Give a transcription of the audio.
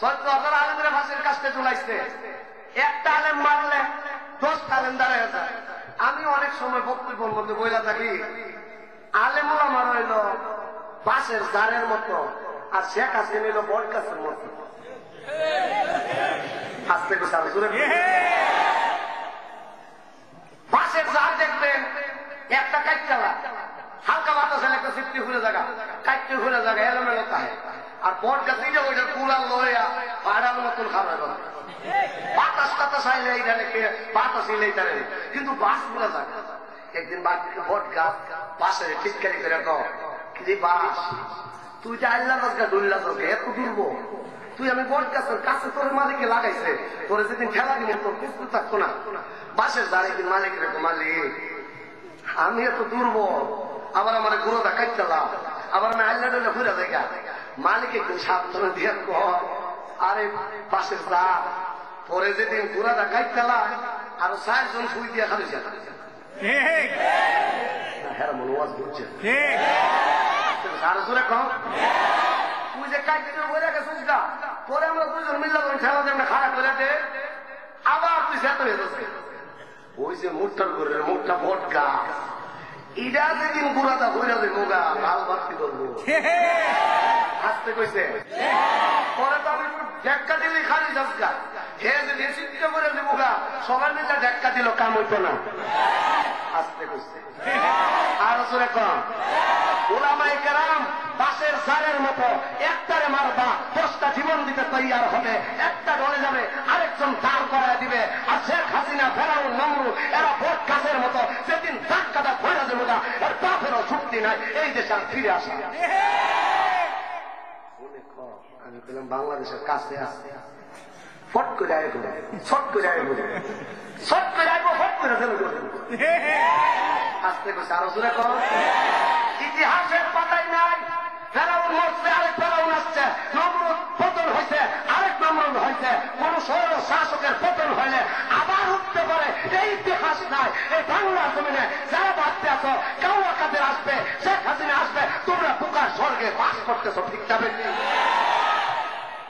14,000 আলেমের ফাঁসির কাছে ঝুলাইছে। একটা আলেম মারলে 10 আলেম দাঁড়ায় যায়। আমি অনেক সময় বক্তব্যের মধ্যে বইলা থাকি, আলেমও আমার হইল বাঁশের জারের মতো, আর শেখ হাসিনা হইল বট গাছের মতো। আস্তে করে বাঁশের জার দেখবেন একটা কাইচালা হালকা বাতাস একটা সিফটি ঘুরে জায়গা, কাইটে ঘুরে জায়গা এলোমেলো থাকে। আর বট গাছ ওইটা কুড়াল লইয়া পাড়ার মতন খাবার বাতাস টাতাস আইলে এইখানে বাতাস এলে এইখানে, কিন্তু বাস ঘুরে জায়গা। একদিন বট গাছ বাসে টিটকারি করে কি বাস, তুই যে আল্লাহ গাছটা ডুল্লা তোকে এত দুর্ব, তুই আমি বট গাছের কাছে তোর মালিকে লাগাইছে, তোরে যেদিন খেলা দিন তোর কিছু থাকতো না। বাসের দ্বারা একদিন মালিক রেখো, মালিক আমি এত দুর্বল, আবার আমার গুঁড়োটা কাটতালাম, আবার আমি আল্লাহ ডুল্লা ঘুরে দেখা। মালিক একদিন সাবধানে দিয়ে আরে বাসের যা পরে যেদিন গুঁড়াটা কাটতালাম আরো 4 জন শুই দিয়ে খালি হ্যাঁ মনে ওয়াজ করছে তুই যে কাটতে বলে গেছিস না, পরে আমরা 2 জন মিললাম খেলা আমরা খারাপ করে আবার তুই সেত হয়ে যাচ্ছে। ওই যে মুখটার করে মুখটা বট গাছ, ইডা যেদিন গুড়াটা হইয়া যে মোগা লাল বাতি করবো আসতে কইছে। পরে তো আমি ঢেক্কা দিলে খালি যাচ্ছা, হে যদি চিন্তা করে যে মোগা সবাই মিলে ঢেক্কা দিল কাম হইতো না। আসতে কইছে আরো জোরে কম। ওলামায়ে কেরাম বাঁশের জারের মতো, একটারে মারবা 10টা জীবন দিতে তৈয়ার হবে, একটা ডলে যাবে আরেকজন দাঁড় করায় দিবে। আর শেখ হাসিনা, ফেরাউন, নমরুদ এরা বট গাছের মতো, যেদিন ধাক্কাটা ধরে দেবো না এর বাপেরও শক্তি নাই এই দেশে আর ফিরে আসা। আমি পেলাম বাংলাদেশের কাছে আসছে, ফট করে আয় করে ছট করে আয় করে ছট করে আইব ফট করে আসতে করছে। আরো জোরে কর। ইতিহাসের পাতাই নাই ফেরাউন মরছে, আরেক ফেরাউন আসছে, নমরুদ পতন হয়েছে, আরেক নমরুদ হয়েছে। কোন শহর শাসকের পতন হইলে আবার উঠতে পারে এই ইতিহাস নাই। এই বাংলার জমিনে যারা ভাবতে আছো কাউয়া কাদের আসবে, শেখ হাসিনা আসবে, তোমরা পোকার স্বর্গে বাস করতেছো, ঠিক যাবে।